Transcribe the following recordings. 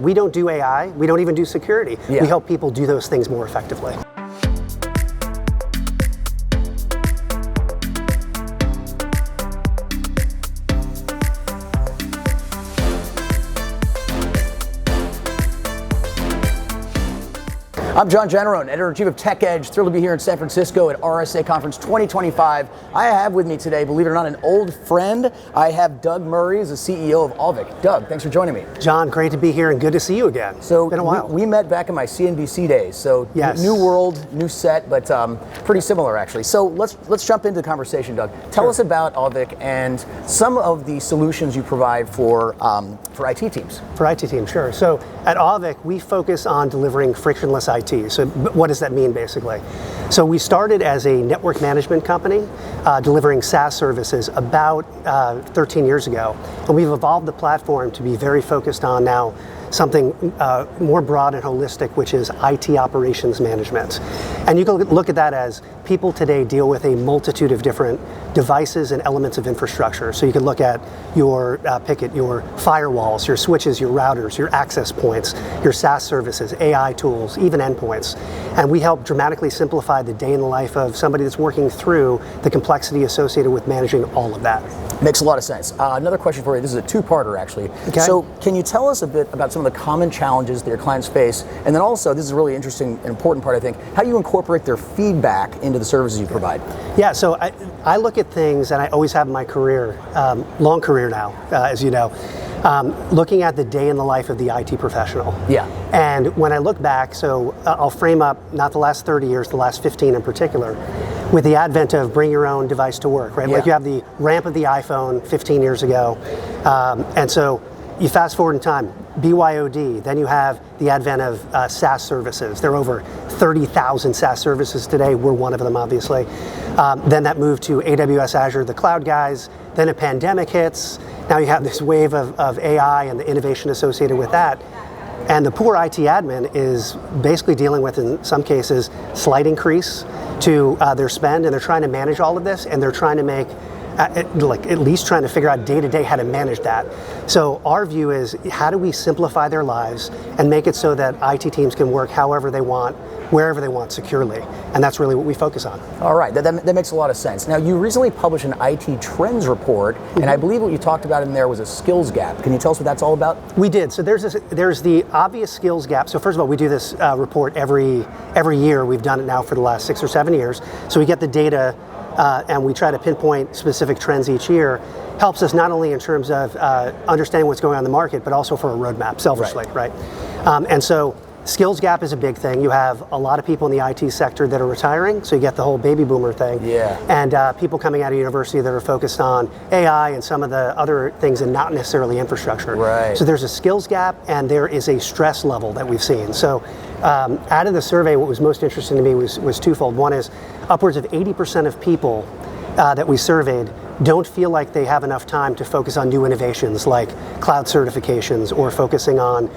we don't do AI, we don't even do security. Yeah. We help people do those things more effectively. I'm John Generone, Editor-in-Chief of Tech Edge. Thrilled to be here in San Francisco at RSA Conference 2025. I have with me today, believe it or not, an old friend. I have Doug Murray, who's the CEO of Auvik. Doug, thanks for joining me. John, great to be here and good to see you again. So been a while. We met back in my CNBC days. So yes. New world, new set, but pretty similar actually. So let's jump into the conversation, Doug. Tell us about Auvik and some of the solutions you provide for IT teams. For IT teams, sure. So at Auvik, we focus on delivering frictionless IT. So what does that mean, basically? So we started as a network management company, delivering SaaS services about 13 years ago. And we've evolved the platform to be very focused on now something more broad and holistic, which is IT operations management. And you can look at that as people today deal with a multitude of different devices and elements of infrastructure. So you can look at your your firewalls, your switches, your routers, your access points, your SaaS services, AI tools, even endpoints. And we help dramatically simplify the day in the life of somebody that's working through the complexity associated with managing all of that. Makes a lot of sense. Another question for you. This is a two-parter, actually. Okay. So can you tell us a bit about some of the common challenges that your clients face? And then also, this is a really interesting and important part, I think, how you incorporate their feedback into the services you provide. Yeah, so I look at things, and I always have in my career, long career now, as you know, looking at the day in the life of the IT professional. Yeah. And when I look back, so I'll frame up not the last 30 years, the last 15 in particular, with the advent of bring your own device to work, right? Yeah. Like you have the ramp of the iPhone 15 years ago. And so you fast forward in time, BYOD, then you have the advent of SaaS services. There are over 30,000 SaaS services today. We're one of them, obviously. Then that moved to AWS Azure, the cloud guys. Then a pandemic hits. Now you have this wave of AI and the innovation associated with that. And the poor IT admin is basically dealing with, in some cases, slight increase to their spend, and they're trying to manage all of this, and they're trying to make at least trying to figure out day to day how to manage that. So our view is, how do we simplify their lives and make it so that IT teams can work however they want, wherever they want, securely? And that's really what we focus on. All right, that makes a lot of sense. Now, you recently published an IT trends report, and I believe what you talked about in there was a skills gap. Can you tell us what that's all about? We did. So there's the obvious skills gap. So first of all, we do this report every year. We've done it now for the last 6 or 7 years. So we get the data and we try to pinpoint specific trends each year. Helps us not only in terms of understanding what's going on in the market, but also for a roadmap, selfishly, right? And so skills gap is a big thing. You have a lot of people in the IT sector that are retiring, so you get the whole baby boomer thing. Yeah. And people coming out of university that are focused on AI and some of the other things and not necessarily infrastructure. Right. So there's a skills gap and there is a stress level that we've seen. So out of the survey, what was most interesting to me was twofold. One is upwards of 80% of people that we surveyed don't feel like they have enough time to focus on new innovations like cloud certifications or focusing on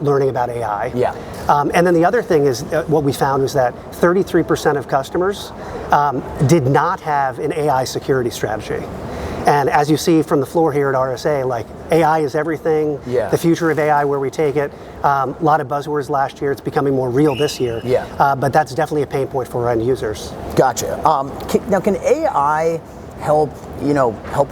learning about AI. Yeah. And then the other thing is what we found was that 33% of customers did not have an AI security strategy. And as you see from the floor here at RSA, like AI is everything, Yeah. the future of AI, where we take it. A lot of buzzwords last year, it's becoming more real this year. Yeah. But that's definitely a pain point for our end users. Gotcha. Now, can AI help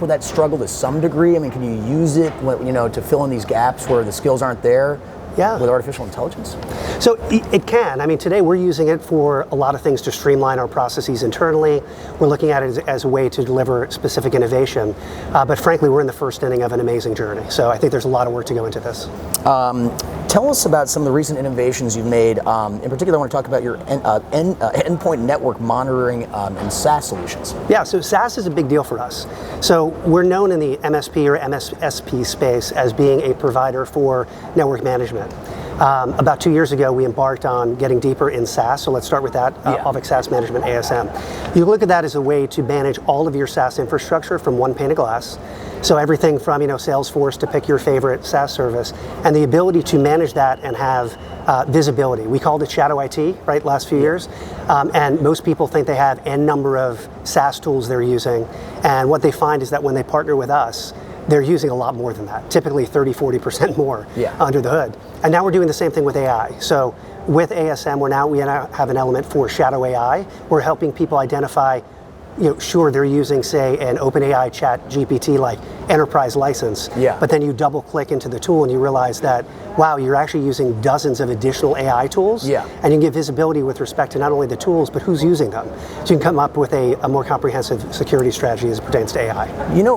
with that struggle to some degree? I mean, can you use it, to fill in these gaps where the skills aren't there? Yeah. With artificial intelligence? So it can. I mean, today we're using it for a lot of things to streamline our processes internally. We're looking at it as a way to deliver specific innovation. But frankly, we're in the first inning of an amazing journey. So I think there's a lot of work to go into this. Tell us about some of the recent innovations you've made. In particular, I want to talk about your endpoint network monitoring and SaaS solutions. Yeah, so SaaS is a big deal for us. So we're known in the MSP or MSSP space as being a provider for network management. About 2 years ago, we embarked on getting deeper in SaaS. So let's start with that, Auvik SaaS Management, ASM. You look at that as a way to manage all of your SaaS infrastructure from one pane of glass. So everything from Salesforce to pick your favorite SaaS service, and the ability to manage that and have visibility. We called it shadow IT, right, last few years. And most people think they have N number of SaaS tools they're using. And what they find is that when they partner with us, they're using a lot more than that, typically 30, 40% more Yeah. under the hood. And now we're doing the same thing with AI. So with ASM, we now have an element for shadow AI. We're helping people identify, sure, they're using, say, an OpenAI chat GPT like enterprise license, Yeah. but then you double click into the tool and you realize that, wow, you're actually using dozens of additional AI tools, Yeah. and you can give visibility with respect to not only the tools, but who's using them. So you can come up with a more comprehensive security strategy as it pertains to AI.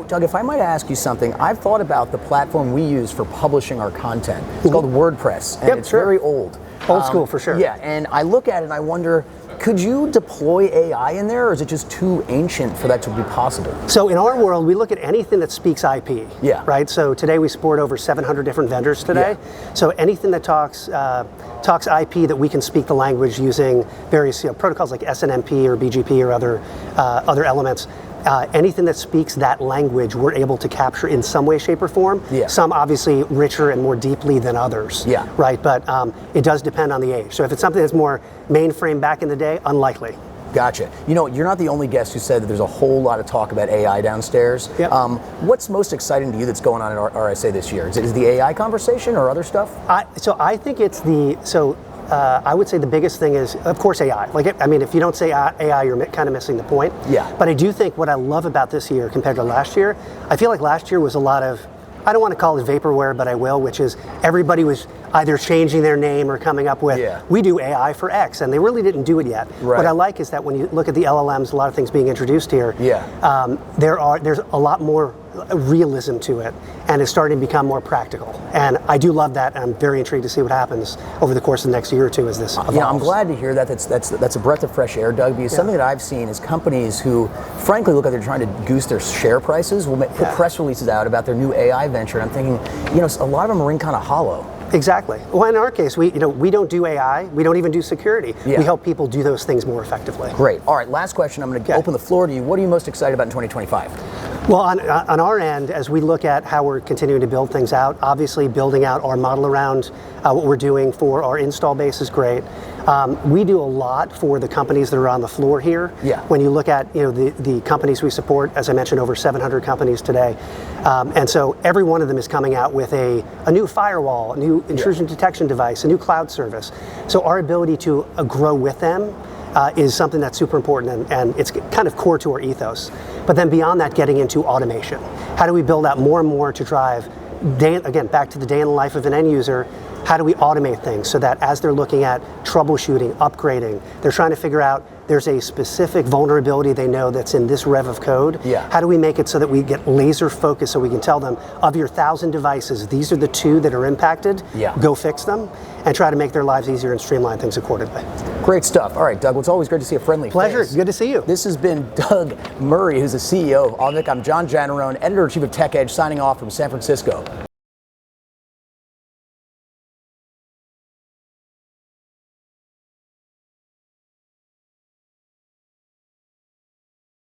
Doug, if I might ask you something, I've thought about the platform we use for publishing our content. It's called WordPress, and Yep, it's sure. very old. Old school for sure. Yeah, and I look at it and I wonder, could you deploy AI in there, or is it just too ancient for that to be possible? So in our world, we look at anything that speaks IP. Yeah. Right. So today we support over 700 different vendors today. Yeah. So anything that talks IP that we can speak the language using various protocols like SNMP or BGP or other elements. Anything that speaks that language, we're able to capture in some way, shape, or form. Yeah. Some obviously richer and more deeply than others. Yeah. Right. But it does depend on the age. So if it's something that's more mainframe back in the day, unlikely. Gotcha. You're not the only guest who said that there's a whole lot of talk about AI downstairs. Yep. What's most exciting to you that's going on at RSA this year? Is it the AI conversation or other stuff? I think it's I would say the biggest thing is, of course, AI. If you don't say AI, you're kind of missing the point. Yeah. But I do think what I love about this year compared to last year, I feel like last year was a lot of, I don't want to call it vaporware, but I will, which is everybody was either changing their name or coming up with, we do AI for X, and they really didn't do it yet. Right. What I like is that when you look at the LLMs, a lot of things being introduced here, there's a lot more realism to it, and it's starting to become more practical. And I do love that, and I'm very intrigued to see what happens over the course of the next year or two as this evolves. I'm glad to hear that. That's a breath of fresh air, Doug, because something that I've seen is companies who, frankly, look like they're trying to goose their share prices will put press releases out about their new AI venture. And I'm thinking, a lot of them ring kind of hollow. Exactly. Well, in our case, we don't do AI. We don't even do security. Yeah. We help people do those things more effectively. Great. All right, last question. I'm going to open the floor to you. What are you most excited about in 2025? Well, on our end, as we look at how we're continuing to build things out, obviously building out our model around what we're doing for our install base is great. We do a lot for the companies that are on the floor here. Yeah. When you look at the companies we support, as I mentioned, over 700 companies today, and so every one of them is coming out with a new firewall, a new intrusion detection device, a new cloud service. So our ability to grow with them is something that's super important, and it's kind of core to our ethos. But then beyond that, getting into automation. How do we build out more and more to drive, back to the day in the life of an end user, how do we automate things so that as they're looking at troubleshooting, upgrading, they're trying to figure out there's a specific vulnerability they know that's in this rev of code. Yeah. How do we make it so that we get laser focused so we can tell them, of your 1,000 devices, these are the 2 that are impacted, go fix them, and try to make their lives easier and streamline things accordingly. Great stuff. All right, Doug, well, it's always great to see a friendly Pleasure. face. Good to see you. This has been Doug Murray, who's the CEO of Auvik. I'm John Janarone, Editor-in-Chief of Tech Edge, signing off from San Francisco.